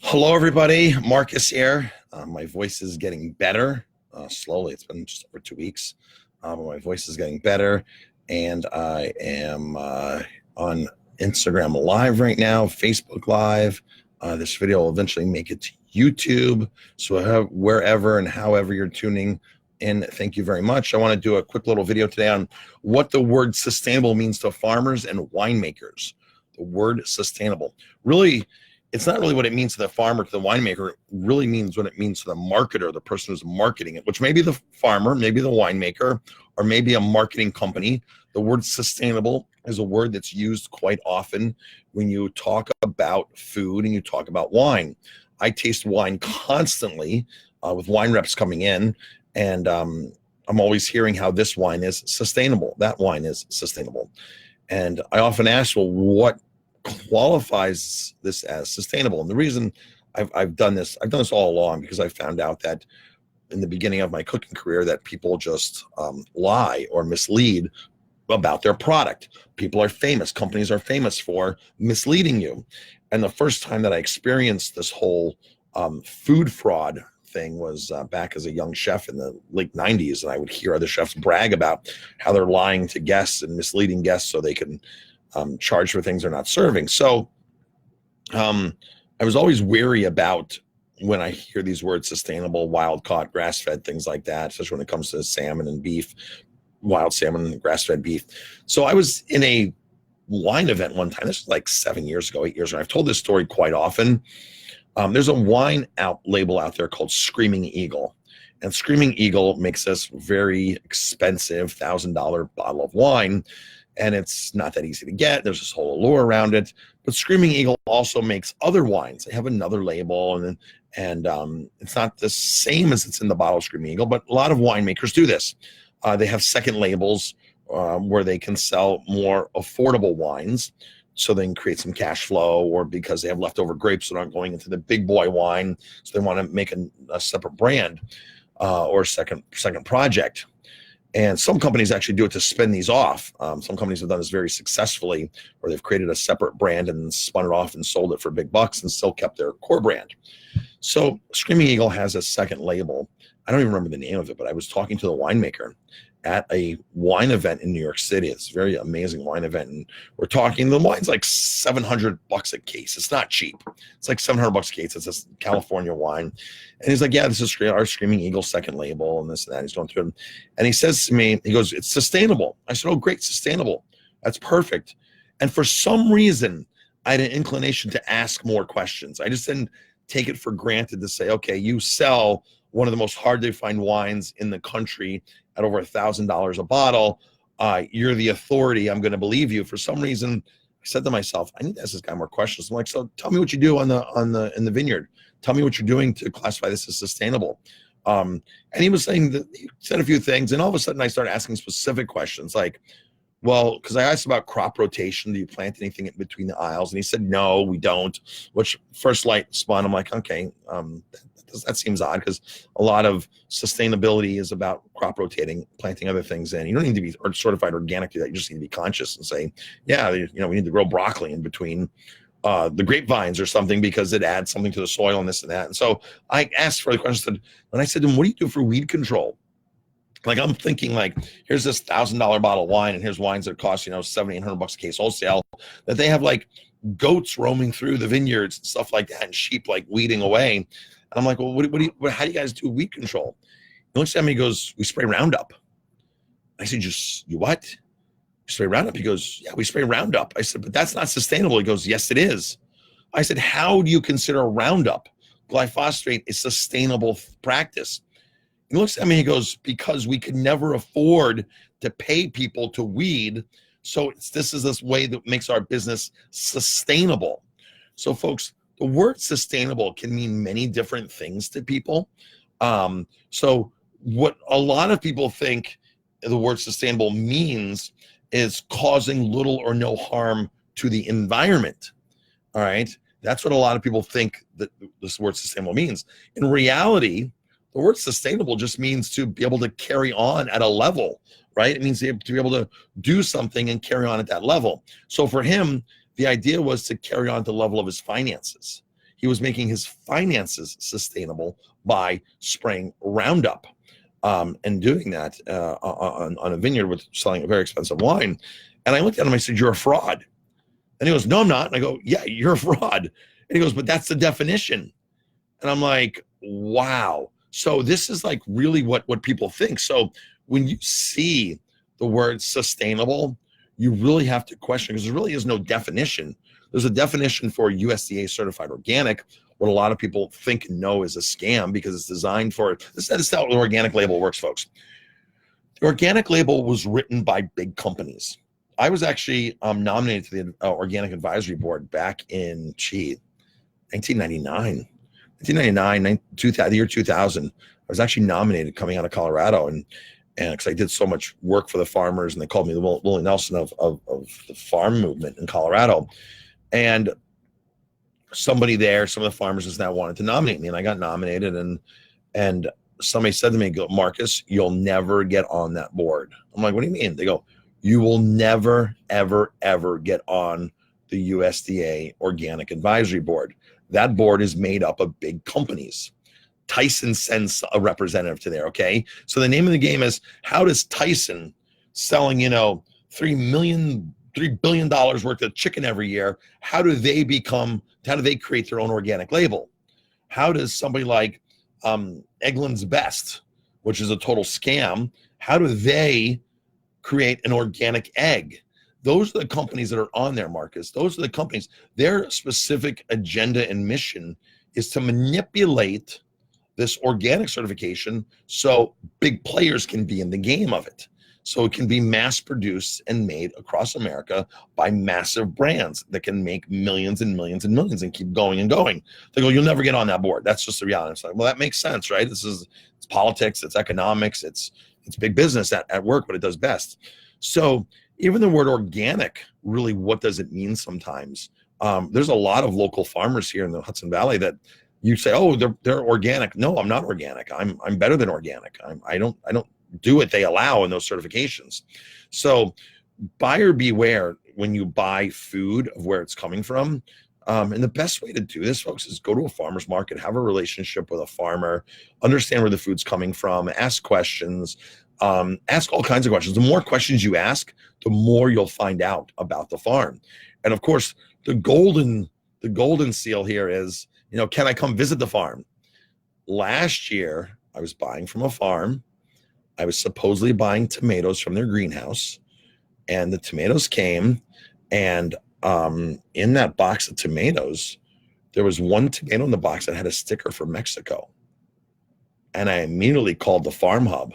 Hello, everybody. Marcus here. My voice is getting better slowly. It's been just over 2 weeks. But my voice is getting better. And I am on Instagram Live right now, Facebook Live. This video will eventually make it to YouTube. So wherever and however you're tuning in, thank you very much. I want to do a quick little video today on what the word sustainable means to farmers and winemakers. The word sustainable. Really, it's not really what it means to the farmer, to the winemaker. It really means what it means to the marketer, the person who's marketing it, which may be the farmer, maybe the winemaker, or maybe a marketing company. The word sustainable is a word that's used quite often when you talk about food and you talk about wine. I taste wine constantly with wine reps coming in, and I'm always hearing how this wine is sustainable. That wine is sustainable. And I often ask, well, what qualifies this as sustainable? And the reason I've done this all along, because I found out that in the beginning of my cooking career that people just lie or mislead about their product. People are famous, companies are famous for misleading you. And the first time that I experienced this whole food fraud thing was back as a young chef in the late 90s. And I would hear other chefs brag about how they're lying to guests and misleading guests so they can charge for things they're not serving. So I was always wary about when I hear these words: sustainable, wild caught, grass fed, things like that, especially when it comes to salmon and beef, wild salmon and grass fed beef. So I was in a wine event one time. This was like 8 years ago. I've told this story quite often. There's a wine label out there called Screaming Eagle. And Screaming Eagle makes this very expensive $1,000 bottle of wine. And it's not that easy to get. There's this whole allure around it. But Screaming Eagle also makes other wines. They have another label, and it's not the same as it's in the bottle of Screaming Eagle, but a lot of winemakers do this. They have second labels where they can sell more affordable wines so they can create some cash flow, or because they have leftover grapes that aren't going into the big boy wine, so they want to make a separate brand or second project. And some companies actually do it to spin these off. Some companies have done this very successfully, where they've created a separate brand and spun it off and sold it for big bucks and still kept their core brand. So Screaming Eagle has a second label. I don't even remember the name of it, but I was talking to the winemaker at a wine event in New York City. It's a very amazing wine event. And we're talking, the wine's like $700 a case. It's not cheap. It's like $700 a case. It's a California wine. And he's like, yeah, this is our Screaming Eagle second label and this and that. He's going through it. And he says to me, he goes, it's sustainable. I said, oh, great, sustainable. That's perfect. And for some reason, I had an inclination to ask more questions. I just didn't take it for granted to say, okay, you sell one of the most hard to find wines in the country at over $1,000 a bottle. You're the authority. I'm going to believe you. For some reason, I said to myself, I need to ask this guy more questions. I'm like, so tell me what you do in the vineyard. Tell me what you're doing to classify this as sustainable. And he was saying that he said a few things, and all of a sudden I started asking specific questions, like, well, because I asked about crop rotation. Do you plant anything in between the aisles? And he said, no, we don't. Which first light spun. I'm like, okay, that seems odd, because a lot of sustainability is about crop rotating, planting other things in. You don't need to be certified organic to that. You just need to be conscious and say, yeah, we need to grow broccoli in between the grapevines or something, because it adds something to the soil and this and that. And so I asked for the question, and I said to him, what do you do for weed control? Like, I'm thinking, like, here's this $1,000 bottle of wine, and here's wines that cost, $700, $800 a case wholesale, that they have like goats roaming through the vineyards and stuff like that, and sheep like weeding away. And I'm like, well, how do you guys do weed control? He looks at me, he goes, we spray Roundup. I said, you what? You spray Roundup? He goes, yeah, we spray Roundup. I said, but that's not sustainable. He goes, yes, it is. I said, how do you consider Roundup, glyphosate, a sustainable practice? He looks at me, he goes, because we could never afford to pay people to weed. So this is this way that makes our business sustainable. So folks, the word sustainable can mean many different things to people. So what a lot of people think the word sustainable means is causing little or no harm to the environment. All right. That's what a lot of people think that this word sustainable means. In reality, the word sustainable just means to be able to carry on at a level, right? It means to be able to do something and carry on at that level. So for him, the idea was to carry on to the level of his finances. he was making his finances sustainable by spraying Roundup and doing that on a vineyard with selling a very expensive wine. And I looked at him, I said, "You're a fraud." And he goes, "No, I'm not." And I go, "Yeah, you're a fraud." And he goes, "But that's the definition." And I'm like, wow. So this is like really what people think. So when you see the word sustainable, you really have to question, because there really is no definition. There's a definition for USDA certified organic. What a lot of people think and know is a scam, because it's designed for, this is how the organic label works, folks. The organic label was written by big companies. I was actually nominated to the Organic Advisory Board back in 1999. 1999, the year 2000. I was actually nominated coming out of Colorado, and because I did so much work for the farmers, and they called me the Willie Nelson of the farm movement in Colorado. And somebody there, some of the farmers just now wanted to nominate me, and I got nominated, and somebody said to me, "Marcus, you'll never get on that board." I'm like, "What do you mean?" They go, "You will never, ever, ever get on the USDA Organic Advisory Board. That board is made up of big companies." Tyson sends a representative to there, okay? So the name of the game is, how does Tyson, selling, $3 billion worth of chicken every year, how do they create their own organic label? How does somebody like Eggland's Best, which is a total scam, how do they create an organic egg? Those are the companies that are on there, Marcus. Those are the companies. Their specific agenda and mission is to manipulate this organic certification so big players can be in the game of it. So it can be mass produced and made across America by massive brands that can make millions and millions and millions and keep going and going. They go, "You'll never get on that board." That's just the reality. It's like, well, that makes sense, right? It's politics, it's economics, it's big business at work, but it does best. So even the word organic, really, what does it mean sometimes? There's a lot of local farmers here in the Hudson Valley that you say, "Oh, they're organic." No, I'm not organic. I'm better than organic. I don't do what they allow in those certifications. So buyer beware when you buy food of where it's coming from. And the best way to do this, folks, is go to a farmer's market, have a relationship with a farmer, understand where the food's coming from, ask questions, ask all kinds of questions. The more questions you ask, the more you'll find out about the farm. And of course, the golden seal here is, can I come visit the farm? Last year, I was buying from a farm. I was supposedly buying tomatoes from their greenhouse, and the tomatoes came, and in that box of tomatoes, there was one tomato in the box that had a sticker for Mexico. And I immediately called the farm hub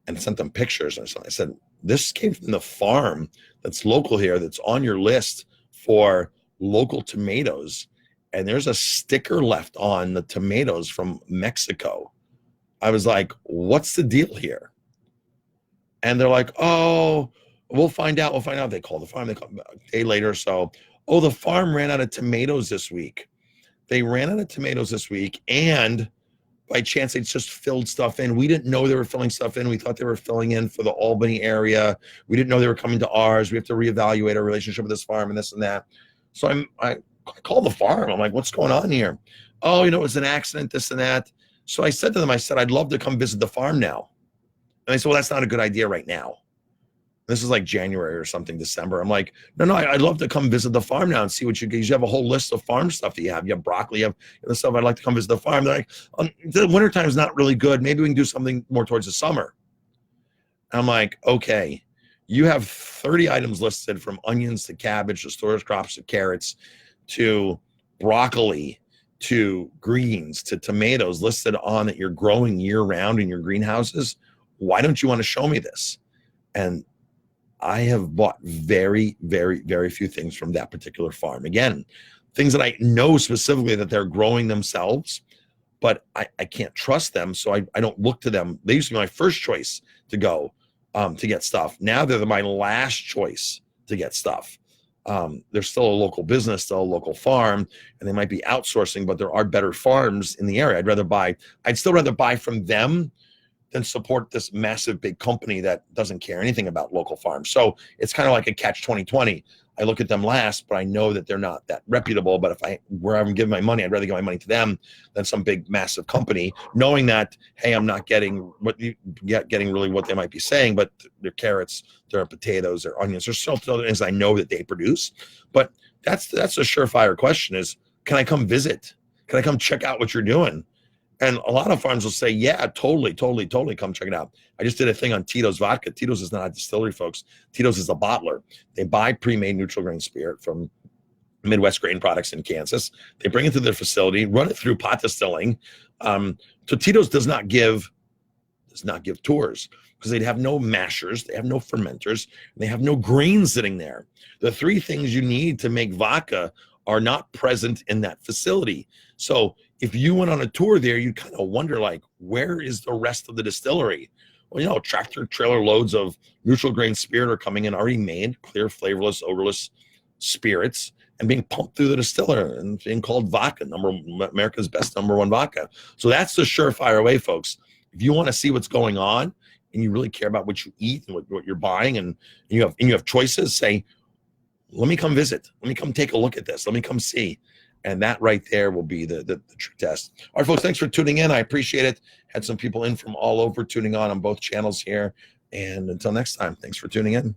and sent them pictures. And I said, "This came from the farm that's local here, that's on your list for local tomatoes, and there's a sticker left on the tomatoes from Mexico." I was like, "What's the deal here?" And they're like, "Oh, we'll find out. They call the farm. They call a day later or so. "Oh, the farm ran out of tomatoes this week. They ran out of tomatoes this week, and by chance, they just filled stuff in. We didn't know they were filling stuff in. We thought they were filling in for the Albany area. We didn't know they were coming to ours. We have to reevaluate our relationship with this farm and this and that." So I called the farm. I'm like, "What's going on here?" "Oh, it was an accident, this and that." So I said to them, "I'd love to come visit the farm now." And they said, "Well, that's not a good idea right now." This is like January or something, December. I'm like, no, I'd love to come visit the farm now and see what you have a whole list of farm stuff that you have. You have broccoli, you have the stuff. I'd like to come visit the farm. They're like, "The wintertime is not really good. Maybe we can do something more towards the summer." I'm like, "Okay, you have 30 items listed, from onions to cabbage to storage crops to carrots to broccoli to greens to tomatoes listed on that you're growing year round in your greenhouses. Why don't you want to show me this?" And I have bought very, very, very few things from that particular farm. Again, things that I know specifically that they're growing themselves, but I can't trust them, so I don't look to them. They used to be my first choice to go to get stuff. Now they're my last choice to get stuff. They're still a local business, still a local farm, and they might be outsourcing, but there are better farms in the area. I'd still rather buy from them than support this massive big company that doesn't care anything about local farms. So it's kind of like a catch 2020. I look at them last, but I know that they're not that reputable. But where I'm giving my money, I'd rather give my money to them than some big massive company, knowing that, hey, I'm not getting getting really what they might be saying, but their carrots, their potatoes, their onions, there's so other things I know that they produce. But that's a surefire question is, can I come visit? Can I come check out what you're doing? And a lot of farms will say, yeah, totally, come check it out. I just did a thing on Tito's vodka. Tito's is not a distillery, folks. Tito's is a bottler. They buy pre-made neutral grain spirit from Midwest Grain Products in Kansas. They bring it to their facility, run it through pot distilling. So Tito's does not give tours because they'd have no mashers, they have no fermenters, and they have no grain sitting there. The three things you need to make vodka are not present in that facility. So if you went on a tour there, you kind of wonder, like, where is the rest of the distillery? Well, tractor trailer loads of neutral grain spirit are coming in already made, clear, flavorless, odorless spirits, and being pumped through the distiller and being called vodka, America's best #1 vodka. So that's the surefire way, folks. If you want to see what's going on and you really care about what you eat and what you're buying, and you have choices, say, let me come visit. Let me come take a look at this. Let me come see. And that right there will be the true test. All right, folks, thanks for tuning in. I appreciate it. Had some people in from all over tuning on both channels here. And until next time, thanks for tuning in.